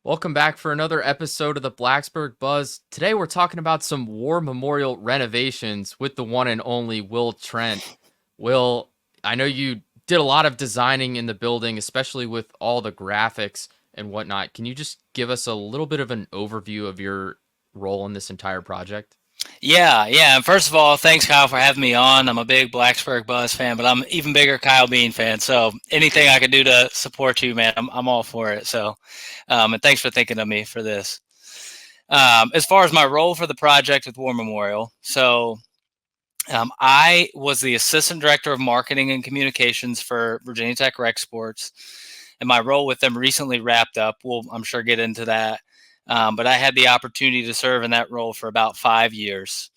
Welcome back for another episode of the Blacksburg Buzz. Today we're talking about some war memorial renovations with the one and only Will Trent. Will, I know you did a lot of designing in the building, especially with all the graphics and whatnot. Can you just give us a little bit of an overview of your role in this entire project? Yeah. And first of all, thanks, Kyle, for having me on. I'm a big Blacksburg Buzz fan, but I'm an even bigger Kyle Bean fan. So anything I can do to support you, man, I'm all for it. And thanks for thinking of me for this. As far as my role for the project with War Memorial, I was the assistant director of marketing and communications for Virginia Tech Rec Sports, and my role with them recently wrapped up. We'll, I'm sure, get into that. But I had the opportunity to serve in that role for about 5 years.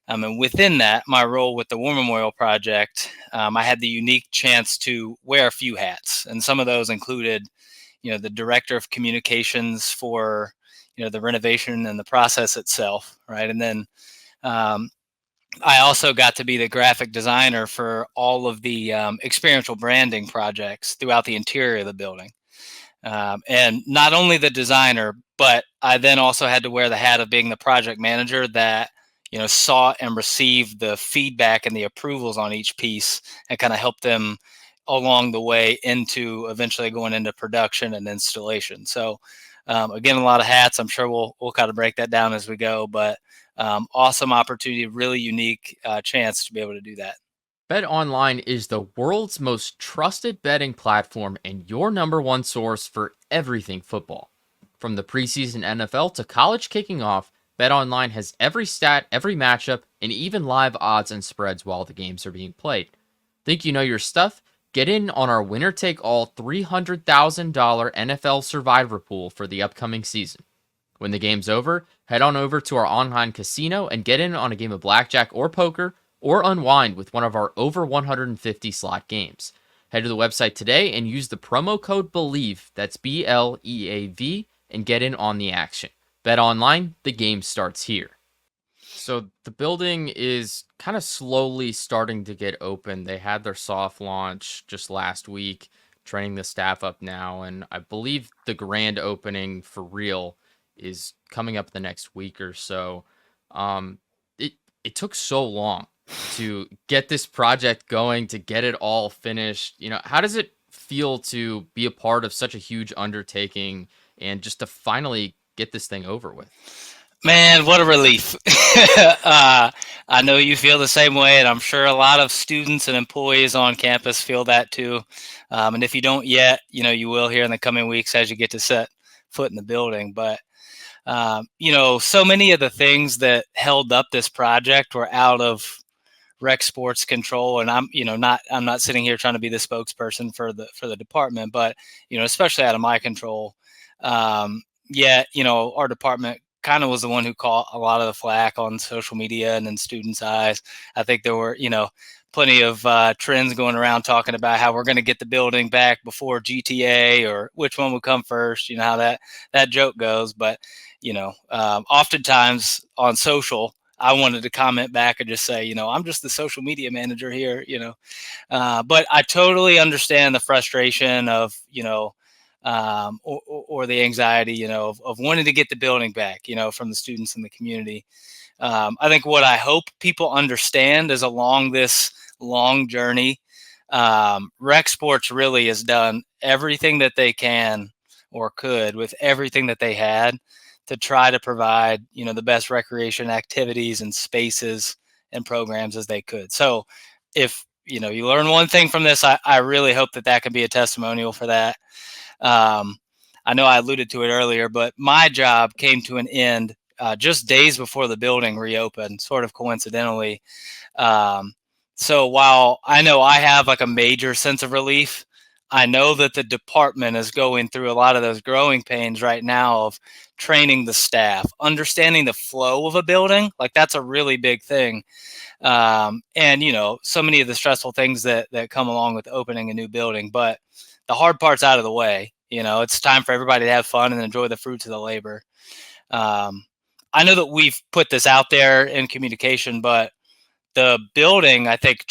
And within that, my role with the War Memorial Project, I had the unique chance to wear a few hats, and some of those included, the director of communications for, the renovation and the process itself, right? And then um, I also got to be the graphic designer for all of the experiential branding projects throughout the interior of the building. And not only the designer, but I then also had to wear the hat of being the project manager that saw and received the feedback and the approvals on each piece and kind of help them along the way into eventually going into production and installation. Again, a lot of hats. I'm sure we'll kind of break that down as we go, but awesome opportunity, really unique chance to be able to do that. Bet Online is the world's most trusted betting platform and your number one source for everything football. From the preseason NFL to college kicking off, Bet Online has every stat, every matchup, and even live odds and spreads while the games are being played. Think you know your stuff? Get in on our winner take all $300,000 NFL Survivor pool for the upcoming season. When the game's over, head on over to our online casino and get in on a game of blackjack or poker or unwind with one of our over 150 slot games. Head to the website today and use the promo code BELIEVE, that's BLEAV, and get in on the action. Bet online, the game starts here. So the building is kind of slowly starting to get open. They had their soft launch just last week, training the staff up now, and I believe the grand opening for real is coming up the next week or so. Um, it took so long to get this project going, to get it all finished. How does it feel to be a part of such a huge undertaking and just to finally get this thing over with? Man, what a relief. I know you feel the same way, and I'm sure a lot of students and employees on campus feel that too. And if you don't yet, you will here in the coming weeks as you get to set foot in the building. But, so many of the things that held up this project were out of rec sports control. And I'm not sitting here trying to be the spokesperson for the department, but, especially out of my control. Yet, our department kind of was the one who caught a lot of the flack on social media and in students' eyes. I think there were, plenty of trends going around talking about how we're going to get the building back before GTA or which one would come first. You know how that joke goes. But oftentimes on social, I wanted to comment back and just say, I'm just the social media manager here. But I totally understand the frustration of or the anxiety, of wanting to get the building back, from the students in the community. I think what I hope people understand is along this long journey, rec sports really has done everything that they can or could with everything that they had to try to provide, the best recreation activities and spaces and programs as they could. So if, you learn one thing from this, I really hope that can be a testimonial for that. um, I know I alluded to it earlier, but my job came to an end just days before the building reopened, sort of coincidentally. Um, so while I know I have like a major sense of relief, I know that the department is going through a lot of those growing pains right now of training the staff, understanding the flow of a building. Like that's a really big thing. And so many of the stressful things that come along with opening a new building, but the hard part's out of the way. It's time for everybody to have fun and enjoy the fruits of the labor. um, I know that we've put this out there in communication, but the building, I think,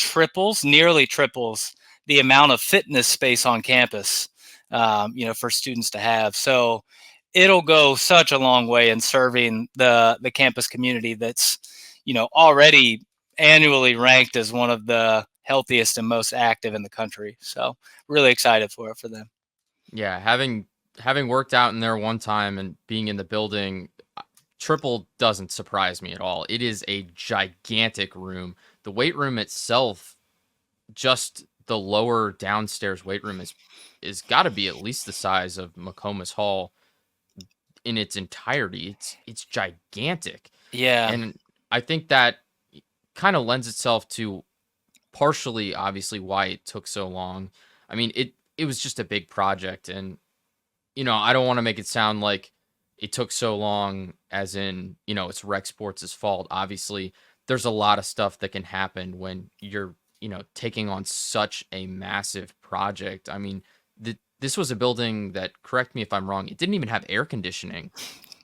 nearly triples the amount of fitness space on campus, for students to have. So it'll go such a long way in serving the campus community that's, already annually ranked as one of the healthiest and most active in the country. So really excited for it for them. Yeah, having worked out in there one time and being in the building, triple doesn't surprise me at all. It is a gigantic room. The weight room itself, just the lower downstairs weight room is got to be at least the size of McComas Hall in its entirety. It's gigantic. Yeah, And I think that kind of lends itself to partially obviously why it took so long. I mean, it was just a big project, and I don't want to make it sound like it took so long as in, it's Rec Sports' fault. Obviously, there's a lot of stuff that can happen when you're, taking on such a massive project. I mean, this was a building that, correct me if I'm wrong, it didn't even have air conditioning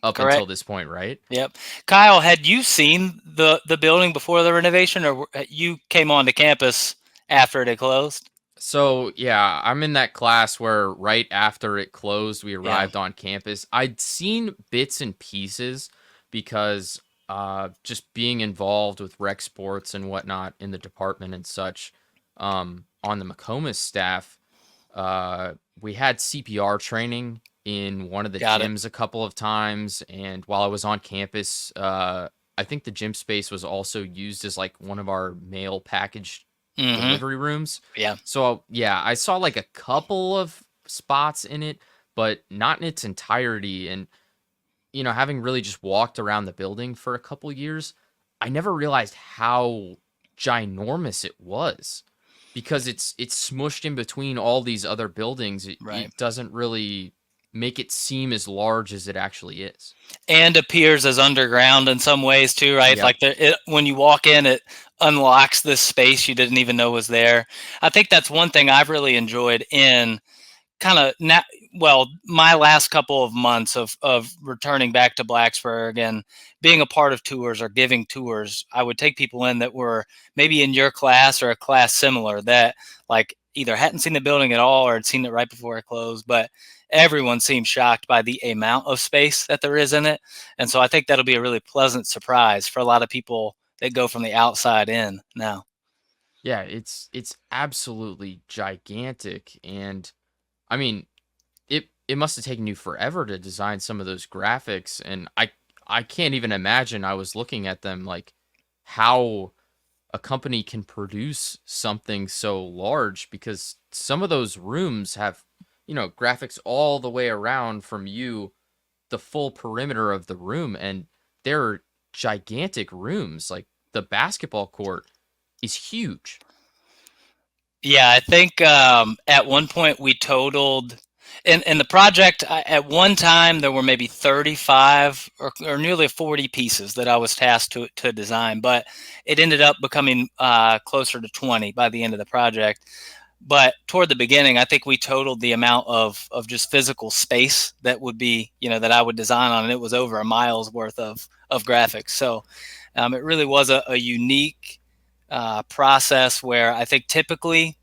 up until correct. this point, right? Yep. Kyle, had you seen the building before the renovation, or you came onto campus after it had closed? So, yeah, I'm in that class where right after it closed, we Yeah, arrived on campus. I'd seen bits and pieces because just being involved with rec sports and whatnot in the department and such, on the McComas staff, we had CPR training in one of the got it. gyms a couple of times. And while I was on campus, I think the gym space was also used as like one of our mail package Mm-hmm. delivery rooms. Yeah. So yeah, I saw like a couple of spots in it, but not in its entirety. And having really just walked around the building for a couple years, I never realized how ginormous it was because it's smushed in between all these other buildings. It, Right. it doesn't really make it seem as large as it actually is. And appears as underground in some ways too, right? Yep. Like when you walk in, it unlocks this space you didn't even know was there. I think that's one thing I've really enjoyed in kind of well, my last couple of months of returning back to Blacksburg and being a part of tours or giving tours. I would take people in that were maybe in your class or a class similar that like either hadn't seen the building at all or had seen it right before it closed, but everyone seemed shocked by the amount of space that there is in it. And so I think that'll be a really pleasant surprise for a lot of people that go from the outside in now. Yeah, it's absolutely gigantic. And I mean, it must have taken you forever to design some of those graphics, and I can't even imagine. I was looking at them like how a company can produce something so large because some of those rooms have, graphics all the way around from you, the full perimeter of the room, and they're gigantic rooms. Like the basketball court is huge. Yeah, I think at one point we totaled in the project. At one time, there were maybe 35 or nearly 40 pieces that I was tasked to design, but it ended up becoming closer to 20 by the end of the project. But toward the beginning, I think we totaled the amount of just physical space that would be, that I would design on, and it was over a mile's worth of graphics. So it really was a unique process where I think typically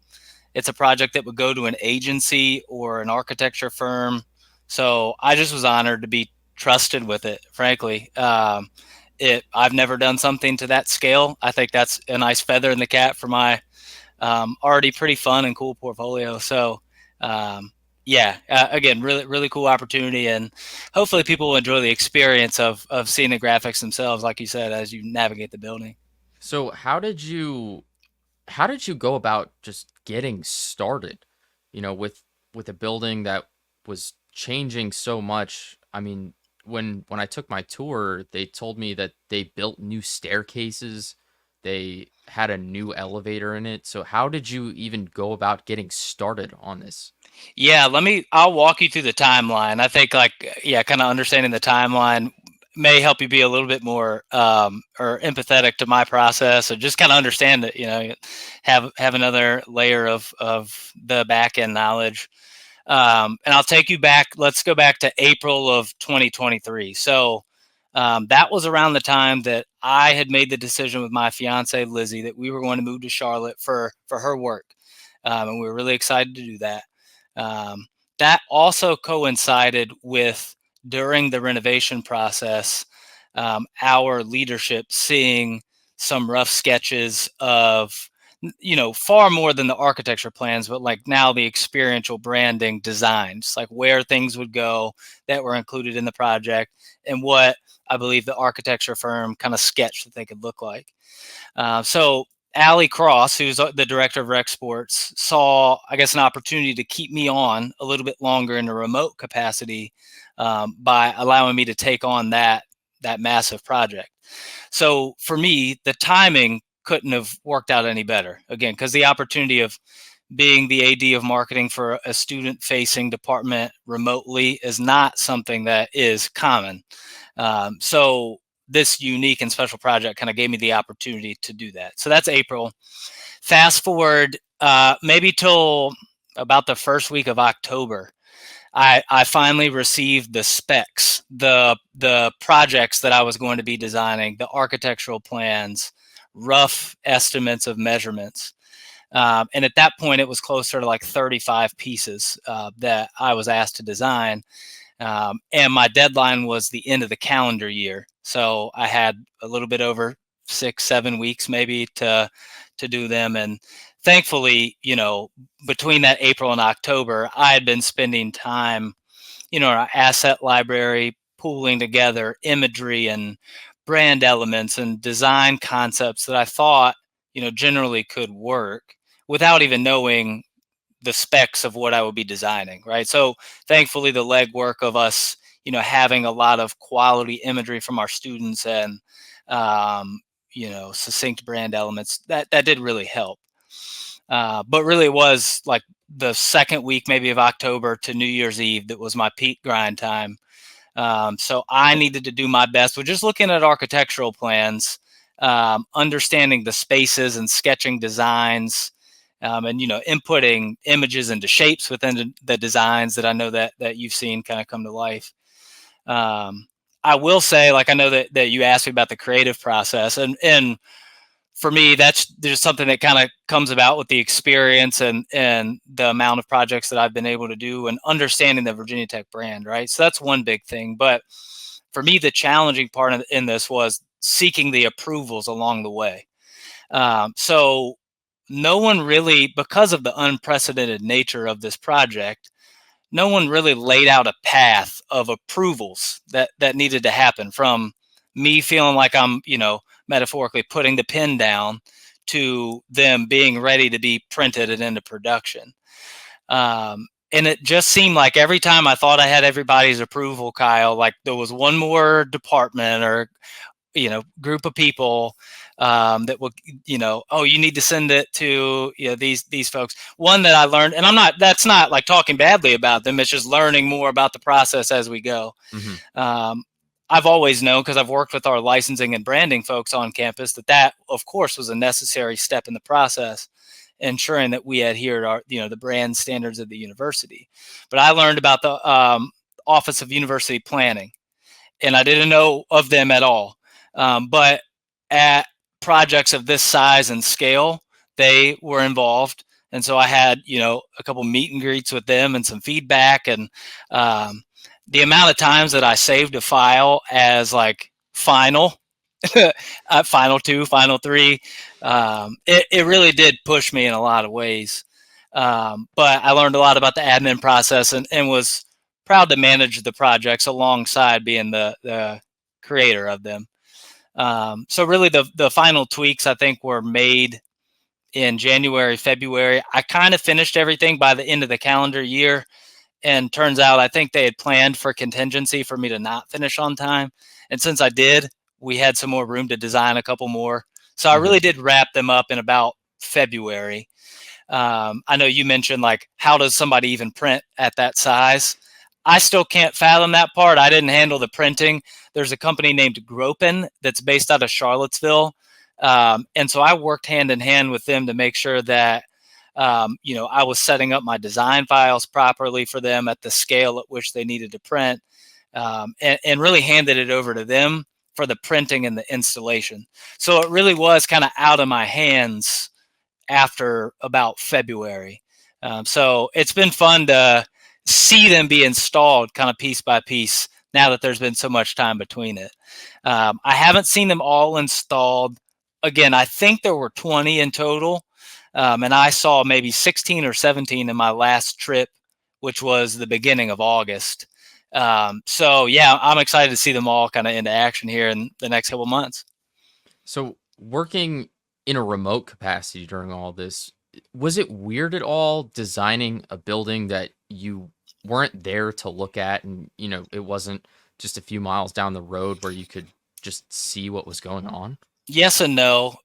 it's a project that would go to an agency or an architecture firm. So I just was honored to be trusted with it, frankly. I've never done something to that scale. I think that's a nice feather in the cap for my already pretty fun and cool portfolio. So, yeah, again, really, really cool opportunity, and hopefully people will enjoy the experience of seeing the graphics themselves, like you said, as you navigate the building. So how did you go about just getting started, with a building that was changing so much? I mean, when I took my tour, they told me that they built new staircases, they had a new elevator in it. So how did you even go about getting started on this? Yeah, I'll walk you through the timeline. I think yeah, kind of understanding the timeline may help you be a little bit more or empathetic to my process, or just kind of understand it. Have another layer of the back end knowledge. And I'll take you back. Let's go back to April of 2023. So that was around the time that I had made the decision with my fiance Lizzie that we were going to move to Charlotte for her work, and we were really excited to do that. Um, that also coincided with during the renovation process, our leadership seeing some rough sketches of, far more than the architecture plans, but like now the experiential branding designs, like where things would go that were included in the project and what I believe the architecture firm kind of sketched that they could look like. So Allie Cross, who's the director of rec sports, saw, I guess, an opportunity to keep me on a little bit longer in a remote capacity, by allowing me to take on that massive project. So for me, the timing couldn't have worked out any better. Again, because the opportunity of being the AD of marketing for a student-facing department remotely is not something that is common. So this unique and special project kind of gave me the opportunity to do that. So that's April. Fast forward maybe till about the first week of October. I finally received the specs, the projects that I was going to be designing, the architectural plans, rough estimates of measurements. And at that point, it was closer to like 35 pieces that I was asked to design. And my deadline was the end of the calendar year. So I had a little bit over 6-7 weeks maybe to do them. And thankfully, between that April and October, I had been spending time, in our asset library, pooling together imagery and brand elements and design concepts that I thought, generally could work without even knowing the specs of what I would be designing, right? So thankfully, the legwork of us, having a lot of quality imagery from our students and, succinct brand elements, that did really help. But really, it was like the second week, maybe of October to New Year's Eve, that was my peak grind time. So I needed to do my best with just looking at architectural plans, understanding the spaces and sketching designs, and inputting images into shapes within the designs that I know that you've seen kind of come to life. I will say, like, I know that you asked me about the creative process, and for me, that's just something that kind of comes about with the experience and the amount of projects that I've been able to do and understanding the Virginia Tech brand, right? So that's one big thing. But for me, the challenging part in this was seeking the approvals along the way. So no one really, because of the unprecedented nature of this project, no one really laid out a path of approvals that needed to happen, from me feeling like I'm, metaphorically putting the pen down to them being ready to be printed and into production. And it just seemed like every time I thought I had everybody's approval, Kyle, like there was one more department or, group of people that will, oh, you need to send it to, these folks. One that I learned, and that's not like talking badly about them. It's just learning more about the process as we go. Mm-hmm. I've always known, because I've worked with our licensing and branding folks on campus, that of course was a necessary step in the process, ensuring that we adhere to the brand standards of the university. But I learned about the Office of University Planning, and I didn't know of them at all. But at projects of this size and scale, they were involved. And so I had, a couple meet and greets with them and some feedback. And the amount of times that I saved a file as like final, final 2, final 3, it really did push me in a lot of ways. But I learned a lot about the admin process and was proud to manage the projects alongside being the creator of them. So really the final tweaks, I think, were made in January, February. I kind of finished everything by the end of the calendar year. And turns out I think they had planned for contingency for me to not finish on time. And since I did, we had some more room to design a couple more. So I really did wrap them up in about February. I know you mentioned, like, how does somebody even print at that size? I still can't fathom that part. I didn't handle the printing. There's a company named Gropin that's based out of Charlottesville. And so I worked hand in hand with them to make sure that, I was setting up my design files properly for them at the scale at which they needed to print, and really handed it over to them for the printing and the installation. So it really was kind of out of my hands after about February. So it's been fun to see them be installed kind of piece by piece now that there's been so much time between it. I haven't seen them all installed. Again, I think there were 20 in total, and I saw maybe 16 or 17 in my last trip, which was the beginning of August. So yeah, I'm excited to see them all kind of into action here in the next couple months. So, working in a remote capacity during all this, was it weird at all designing a building that you weren't there to look at and, it wasn't just a few miles down the road where you could just see what was going on? Yes and no.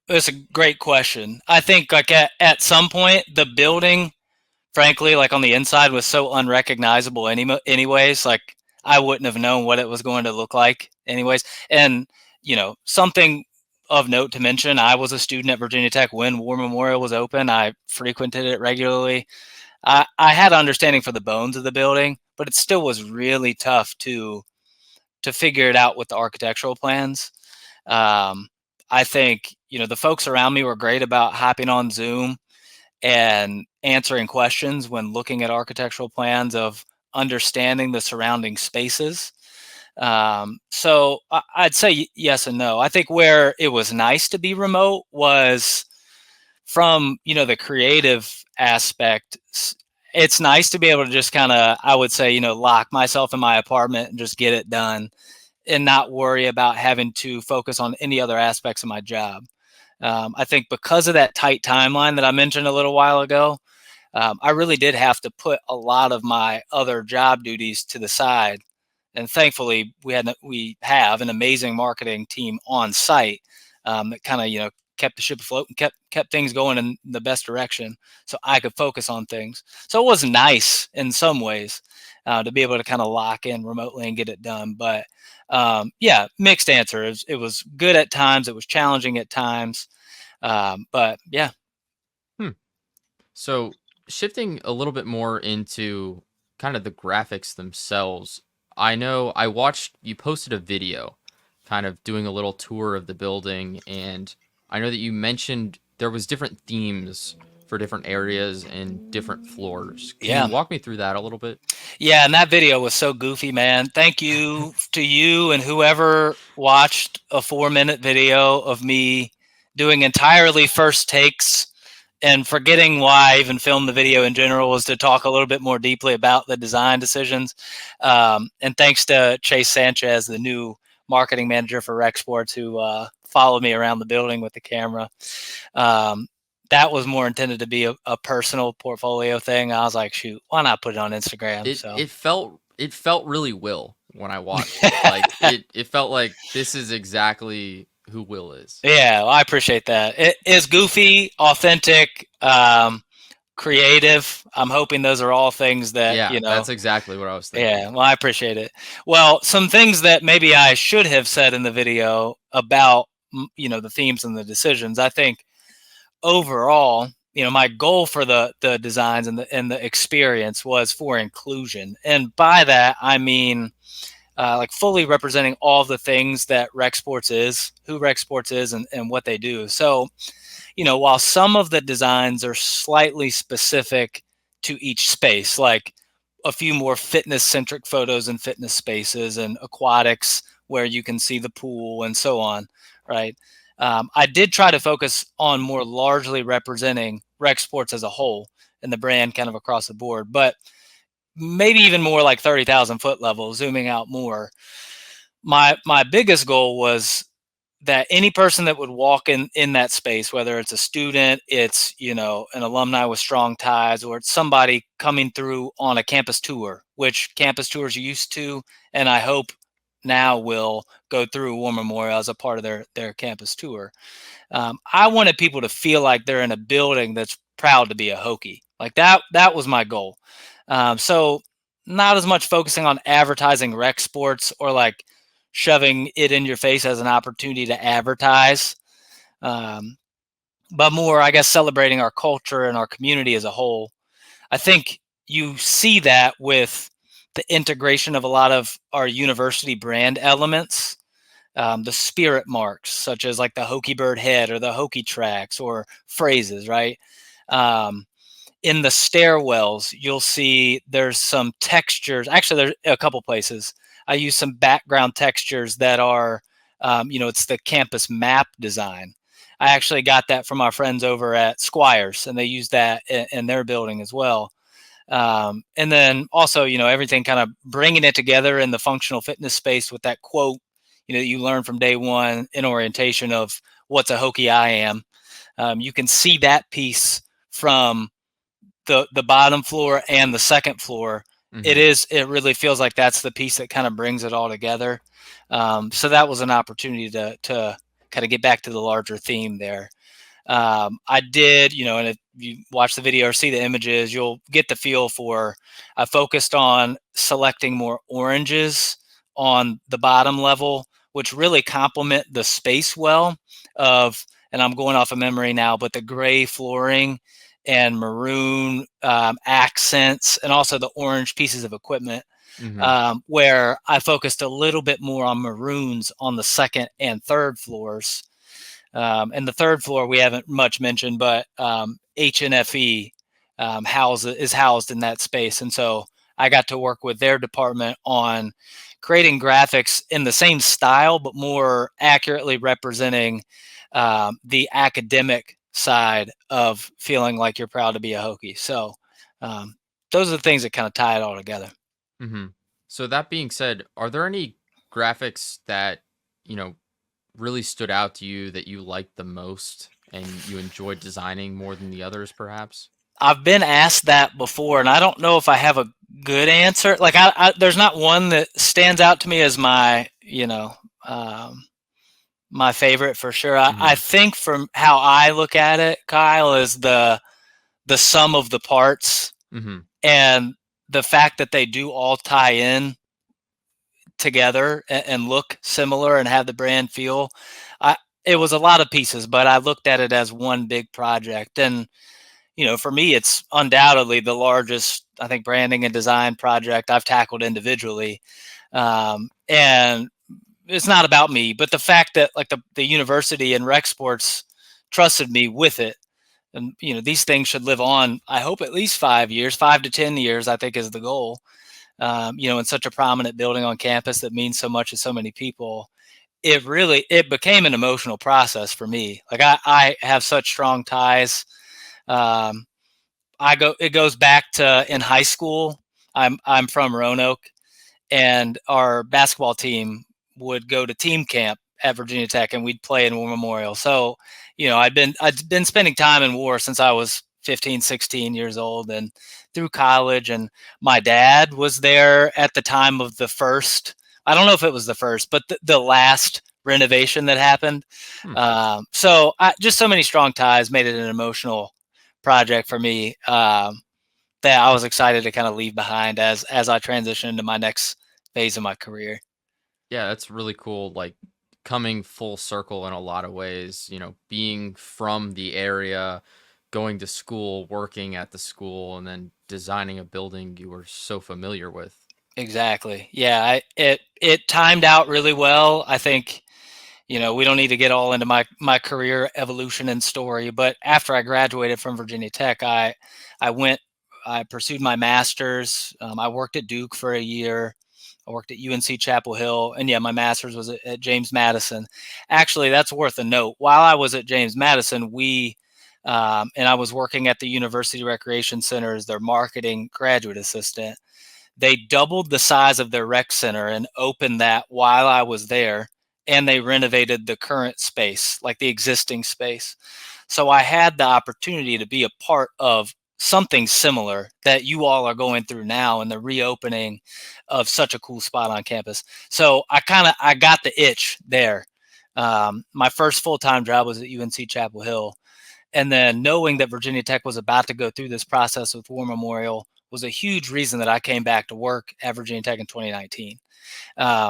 It's a great question. I think like at some point the building, frankly, like on the inside was so unrecognizable anyways, like I wouldn't have known what it was going to look like anyways. And, something of note to mention, I was a student at Virginia Tech when War Memorial was open. I frequented it regularly. I had understanding for the bones of the building, but it still was really tough to figure it out with the architectural plans. Um, I think, the folks around me were great about hopping on Zoom and answering questions when looking at architectural plans of understanding the surrounding spaces. So I'd say yes and no. I think where it was nice to be remote was from, the creative aspect. It's nice to be able to just kind of, I would say, lock myself in my apartment and just get it done and not worry about having to focus on any other aspects of my job. I think because of that tight timeline that I mentioned a little while ago, I really did have to put a lot of my other job duties to the side. And thankfully, we have an amazing marketing team on site that kind of kept the ship afloat and kept things going in the best direction, so I could focus on things. So it was nice in some ways to be able to kind of lock in remotely and get it done. But yeah, mixed answer. It was good at times. It was challenging at times. But yeah. Hmm. So, shifting a little bit more into kind of the graphics themselves, I know I watched you posted a video kind of doing a little tour of the building, and I know that you mentioned there was different themes for different areas and different floors. Can you Yeah. walk me through that a little bit? Yeah, and that video was so goofy, man. Thank you to you and whoever watched a 4-minute video of me doing entirely first takes and forgetting why I even filmed the video in general was to talk a little bit more deeply about the design decisions. And thanks to Chase Sanchez, the new marketing manager for Rec Sports, who followed me around the building with the camera. Um, that was more intended to be a personal portfolio thing. I was like, shoot, why not put it on Instagram? It So it felt it felt really Will when I watched it. Like it felt like this is exactly who Will is. yeah, well, I appreciate that. It is goofy, authentic, creative. I'm hoping those are all things that, Yeah, that's exactly what I was thinking. yeah, well, I appreciate it. Well, some things that maybe I should have said in the video about, the themes and the decisions. I think overall, my goal for the designs and the experience was for inclusion, and by that I mean like fully representing all the things that Rec Sports is, who Rec Sports is, and what they do. So, while some of the designs are slightly specific to each space, like a few more fitness centric photos and fitness spaces and aquatics where you can see the pool and so on, right? I did try to focus on more largely representing Rec Sports as a whole and the brand kind of across the board, but maybe even more like 30,000 foot level, zooming out more. My biggest goal was that any person that would walk in that space, whether it's a student, it's an alumni with strong ties, or it's somebody coming through on a campus tour, which campus tours used to, and I hope now will go through War Memorial as a part of their campus tour. I wanted people to feel like they're in a building that's proud to be a Hokie. Like that was my goal. So not as much focusing on advertising Rec Sports or like shoving it in your face as an opportunity to advertise, um, but more, I guess, celebrating our culture and our community as a whole. I think you see that with the integration of a lot of our university brand elements, the spirit marks, such as like the Hokie Bird head or the Hokie tracks or phrases, right? Um, In the stairwells, you'll see there's some textures. Actually, there's a couple places. I use some background textures that are, it's the campus map design. I actually got that from our friends over at Squires, and they use that in their building as well. And then also, everything kind of bringing it together in the functional fitness space with that quote, you learn from day one in orientation of what's a Hokie I am. You can see that piece from the bottom floor and the second floor. Mm-hmm. It really feels like that's the piece that kind of brings it all together. So that was an opportunity to kind of get back to the larger theme there. I did, and if you watch the video or see the images, you'll get the feel for. I focused on selecting more oranges on the bottom level, which really complement the space well. And I'm going off of memory now, but the gray flooring and maroon accents, and also the orange pieces of equipment. Mm-hmm. Where I focused a little bit more on maroons on the second and third floors, and the third floor we haven't much mentioned, but HNFE is housed in that space. And so I got to work with their department on creating graphics in the same style, but more accurately representing the academic side of feeling like you're proud to be a Hokie. So um, those are the things that kind of tie it all together. Mm-hmm. So that being said, are there any graphics that, you know, really stood out to you that you liked the most and you enjoyed designing more than the others, perhaps? I've been asked that before, and I don't know if I have a good answer. Like, there's not one that stands out to me as my favorite for sure. I Mm-hmm. think from how I look at it, Kyle, is the sum of the parts Mm-hmm. and the fact that they do all tie in together and look similar and have the brand feel. I It was a lot of pieces, but I looked at it as one big project. And for me, it's undoubtedly the largest, I think, branding and design project I've tackled individually. And it's not about me, but the fact that like the university and rec sports trusted me with it. And these things should live on. I hope at least 5 years, 5 to 10 years. I think is the goal. In such a prominent building on campus that means so much to so many people. It became an emotional process for me. Like I have such strong ties. Um, it goes back to in high school. I'm from Roanoke, and our basketball team would go to team camp at Virginia Tech, and we'd play in War Memorial. So, I'd been spending time in war since I was 15, 16 years old, and through college. And my dad was there at the time of the first. I don't know if it was the first, but the last renovation that happened. Hmm. Just so many strong ties made it an emotional project for me. That I was excited to kind of leave behind as I transition into my next phase of my career. Yeah, that's really cool. Like coming full circle in a lot of ways, being from the area, going to school, working at the school, and then designing a building you were so familiar with. Exactly. Yeah, it timed out really well. I think, we don't need to get all into my career evolution and story, but after I graduated from Virginia Tech, I went I pursued my master's. I worked at Duke for a year. I worked at UNC Chapel Hill, and yeah, my master's was at James Madison. Actually, that's worth a note. While I was at James Madison, and I was working at the University Recreation Center as their marketing graduate assistant. They doubled the size of their rec center and opened that while I was there, and they renovated the current space, like the existing space. So I had the opportunity to be a part of something similar that you all are going through now in the reopening of such a cool spot on campus. So I got the itch there. My first full-time job was at UNC Chapel Hill, and then knowing that Virginia Tech was about to go through this process with War Memorial was a huge reason that I came back to work at Virginia Tech in 2019.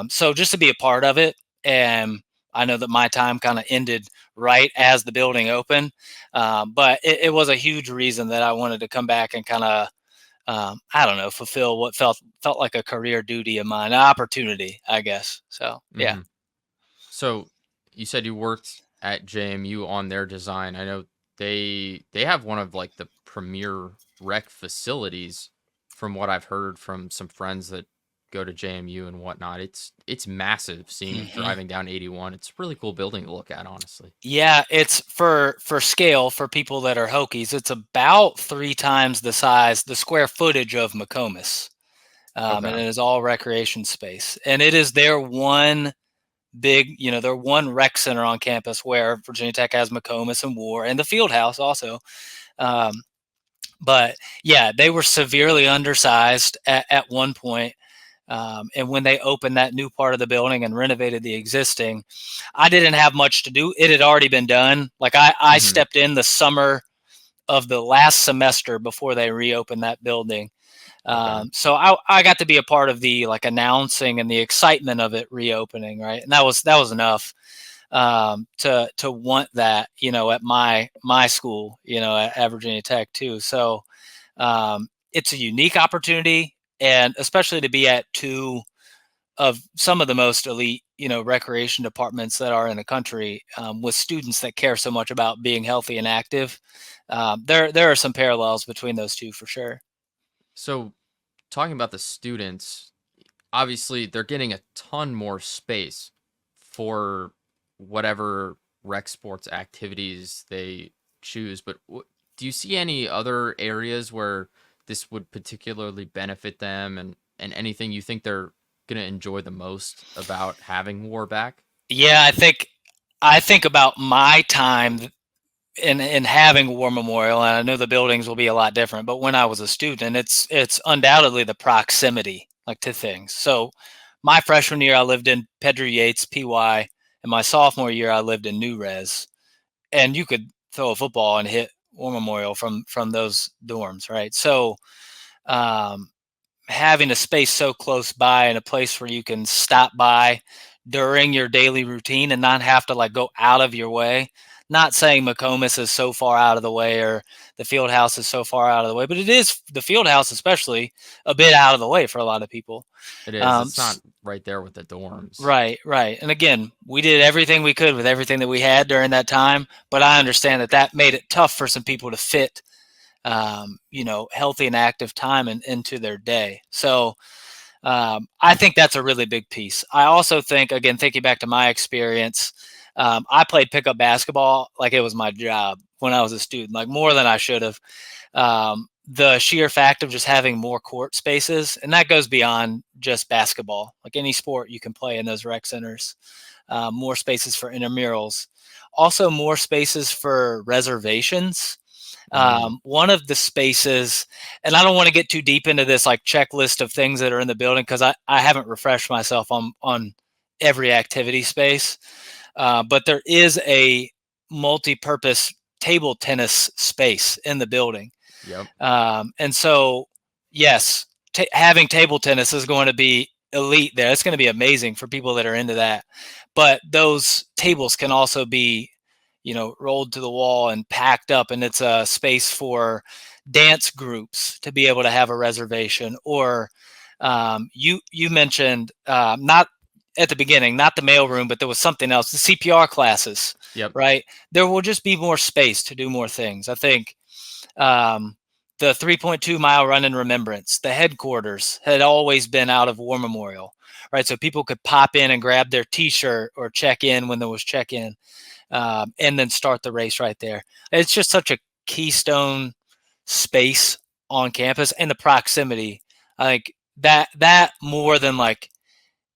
So just to be a part of it, and I know that my time kind of ended right as the building opened, but it was a huge reason that I wanted to come back and kind of, I don't know, fulfill what felt like a career duty of mine, an opportunity, I guess. So yeah. Hmm. So you said you worked at JMU on their design. I know They have one of like the premier rec facilities from what I've heard from some friends that go to JMU and whatnot. It's massive seeing it Hmm. driving down 81. It's a really cool building to look at, honestly. Yeah, it's for scale for people that are Hokies. It's about 3 times the size, the square footage of McComas, and Okay. it is all recreation space. And it is their one their one rec center on campus where Virginia Tech has McComas and War and the field house also. Um, but yeah, they were severely undersized at one point. And when they opened that new part of the building and renovated the existing, I didn't have much to do. It had already been done. Like I Hmm. stepped in the summer of the last semester before they reopened that building. Okay. So I got to be a part of the like announcing and the excitement of it reopening, right? And that was enough to want that, at my school, at Virginia Tech too. So it's a unique opportunity, and especially to be at two of some of the most elite, recreation departments that are in the country, with students that care so much about being healthy and active. There are some parallels between those two for sure. So, talking about the students, obviously they're getting a ton more space for whatever rec sports activities they choose. But do you see any other areas where this would particularly benefit them, and anything you think they're going to enjoy the most about having war back? Yeah, I think about my time in having a war memorial, and I know the buildings will be a lot different, but when I was a student, it's undoubtedly the proximity, like, to things. So my freshman year, I lived in Pedro Yates, PY, and my sophomore year, I lived in New Res, and you could throw a football and hit War Memorial from those dorms, right? So um, having a space so close by and a place where you can stop by during your daily routine and not have to like go out of your way. Not saying McComas is so far out of the way or the field house is so far out of the way, but it is the field house, especially a bit out of the way for a lot of people. It is. Um, It's not right there with the dorms. right, right. And again, we did everything we could with everything that we had during that time, but I understand that that made it tough for some people to fit, healthy and active time into their day. So I think that's a really big piece. I also think, again, thinking back to my experience, I played pickup basketball like it was my job when I was a student, like more than I should have. The sheer fact of just having more court spaces, and that goes beyond just basketball, like any sport you can play in those rec centers, more spaces for intramurals, also more spaces for reservations. Mm, One of the spaces, and I don't want to get too deep into this like checklist of things that are in the building because I haven't refreshed myself on every activity space, but there is a multi-purpose table tennis space in the building, yep. and so yes, having table tennis is going to be elite there. It's going to be amazing for people that are into that, but those tables can also be rolled to the wall and packed up, and it's a space for dance groups to be able to have a reservation. Or you mentioned not at the beginning, not the mailroom, but there was something else, the CPR classes, Yep. right? There will just be more space to do more things. I think um, the 3.2 mile run in remembrance, the headquarters had always been out of War Memorial, right? So people could pop in and grab their T-shirt or check in when there was check in, and then start the race right there. It's just such a keystone space on campus, and the proximity. I think that more than like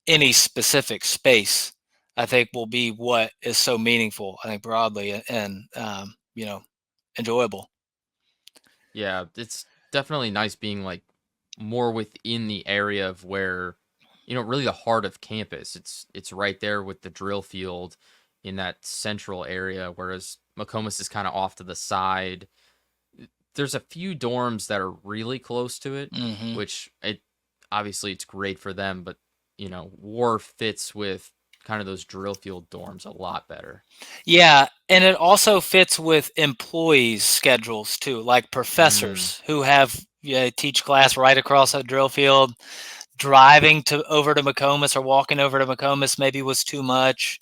any specific space, I think will be what is so meaningful. I think broadly and enjoyable. Yeah, it's definitely nice being like more within the area of where, really the heart of campus. It's right there with the drill field in that central area, whereas McComas is kind of off to the side. There's a few dorms that are really close to it, Hmm. which it obviously it's great for them, but War fits with kind of those drill field dorms a lot better. Yeah, and it also fits with employees' schedules too, like Mm, professors who have teach class right across a drill field. Driving to over to McComas or walking over to McComas maybe was too much.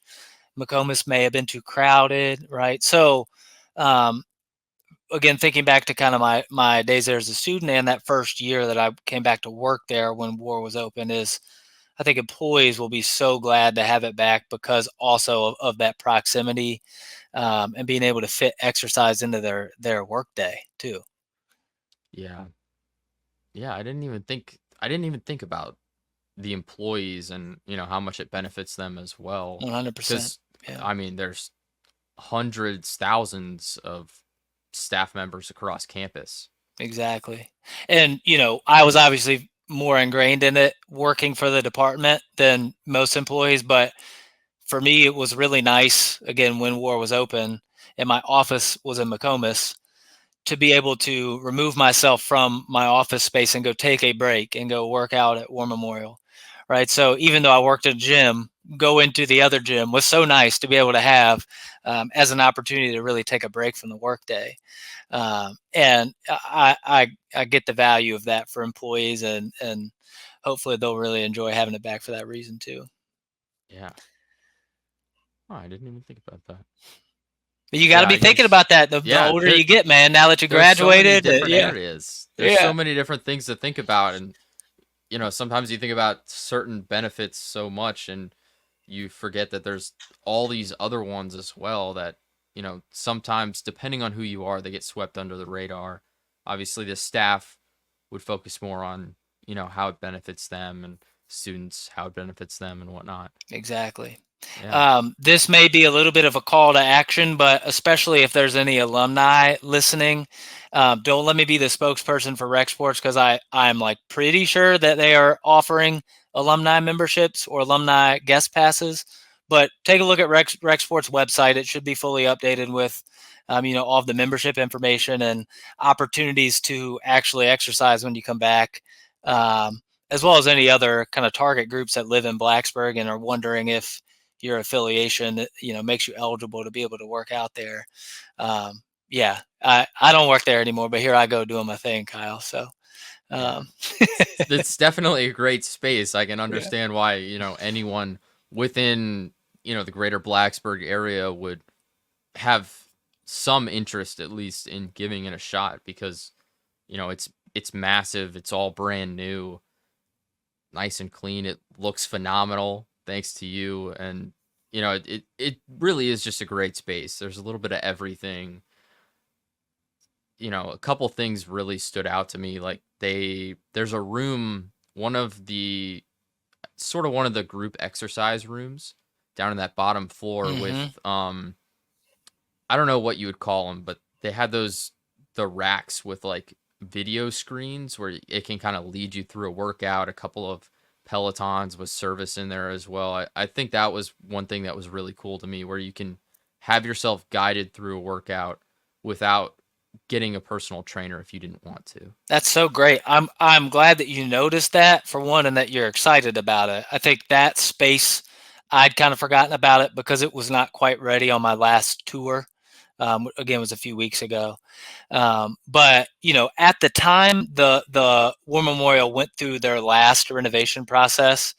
McComas may have been too crowded, right? So, um, again, thinking back to kind of my days there as a student and that first year that I came back to work there when war was open, is I think employees will be so glad to have it back because also of that proximity, and being able to fit exercise into their workday too. Yeah. Yeah, I didn't even think about the employees and, how much it benefits them as well. 100%. Because Yeah, I mean, there's hundreds, thousands of staff members across campus. exactly. And I was obviously more ingrained in it working for the department than most employees, but for me, it was really nice, again, when war was open and my office was in McComas, to be able to remove myself from my office space and go take a break and go work out at War Memorial. Right. So even though I worked at a gym, go into the other gym was so nice to be able to have, as an opportunity to really take a break from the workday. And I get the value of that for employees, and hopefully they'll really enjoy having it back for that reason too. Yeah. Oh, I didn't even think about that. But you got to Yeah, be I thinking guess. about that the Yeah, older you get, man. Now that you there's so many graduated, different yeah, areas. There's yeah, so many different things to think about, and sometimes you think about certain benefits so much and you forget that there's all these other ones as well that, sometimes depending on who you are, they get swept under the radar. Obviously, the staff would focus more on, how it benefits them, and students, how it benefits them and whatnot. exactly. Yeah. This may be a little bit of a call to action, but especially if there's any alumni listening, don't let me be the spokesperson for Rec Sports, because I'm like pretty sure that they are offering alumni memberships or alumni guest passes. But take a look at Rec Sports website. It should be fully updated with, all of the membership information and opportunities to actually exercise when you come back. As well as any other kind of target groups that live in Blacksburg and are wondering if your affiliation, makes you eligible to be able to work out there. Yeah, I don't work there anymore, but here I go doing my thing, Kyle. So, Yeah. um, It's definitely a great space. I can yeah, understand why, anyone within, the greater Blacksburg area would have some interest at least in giving it a shot because, it's massive, it's all brand new, nice and clean. It looks phenomenal thanks to you, and it really is just a great space. There's a little bit of everything. A couple things really stood out to me. Like there's a room, one of the group exercise rooms down in that bottom floor hmm with I don't know what you would call them, but they had the racks with like video screens where it can kind of lead you through a workout. A couple of Pelotons with service in there as well. I think that was one thing that was really cool to me, where you can have yourself guided through a workout without getting a personal trainer if you didn't want to. That's so great. I'm glad that you noticed that, for one, and that you're excited about it. I think that space, I'd kind of forgotten about it because it was not quite ready on my last tour. Again, it was a few weeks ago. But at the time the War Memorial went through their last renovation process,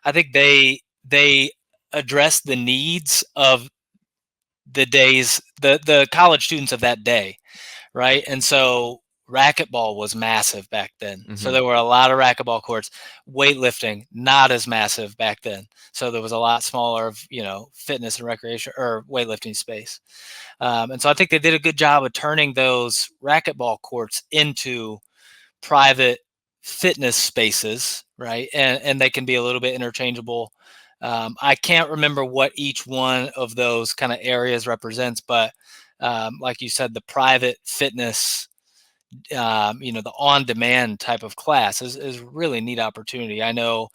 I think they addressed the needs of the college students of that day, right? And so racquetball was massive back then. So Hmm. there were a lot of racquetball courts. Weightlifting, not as massive back then. So there was a lot smaller of, fitness and recreation or weightlifting space. And so I think they did a good job of turning those racquetball courts into private fitness spaces, right? And they can be a little bit interchangeable. I can't remember what each one of those kind of areas represents, but like you said, the private fitness, the on-demand type of class is really neat opportunity. I know,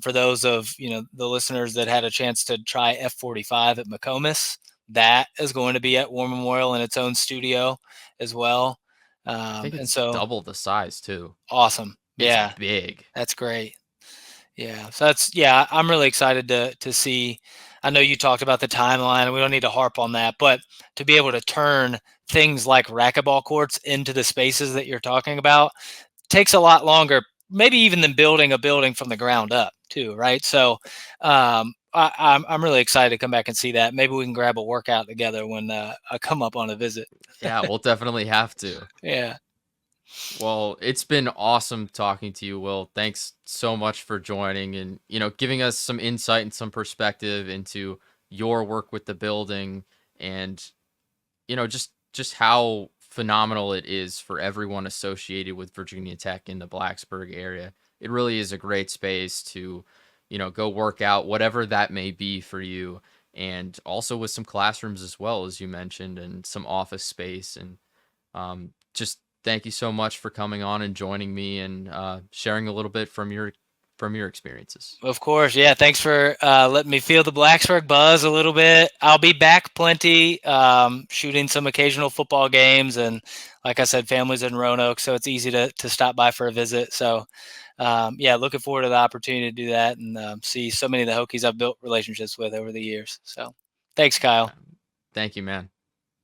for those of the listeners that had a chance to try F45 at McComas, that is going to be at War Memorial in its own studio as well. I think And it's so double the size too. awesome, It's yeah, big. that's great. Yeah, so yeah, I'm really excited to see. I know you talked about the timeline, and we don't need to harp on that, but to be able to turn things like racquetball courts into the spaces that you're talking about takes a lot longer, maybe even than building a building from the ground up, too, right? So, I'm really excited to come back and see that. Maybe we can grab a workout together when I come up on a visit. Yeah, we'll definitely have to. Yeah, Well, it's been awesome talking to you, Will. Thanks so much for joining and, giving us some insight and some perspective into your work with the building and, just how phenomenal it is for everyone associated with Virginia Tech in the Blacksburg area. It really is a great space to, go work out, whatever that may be for you. And also with some classrooms as well, as you mentioned, and some office space. And just thank you so much for coming on and joining me and sharing a little bit from your experiences. of course. Yeah, thanks for letting me feel the Blacksburg buzz a little bit. I'll be back plenty, shooting some occasional football games, and like I said, families in Roanoke, so it's easy to stop by for a visit. So, yeah, looking forward to the opportunity to do that and see so many of the Hokies I've built relationships with over the years. So, thanks, Kyle. Thank you, man.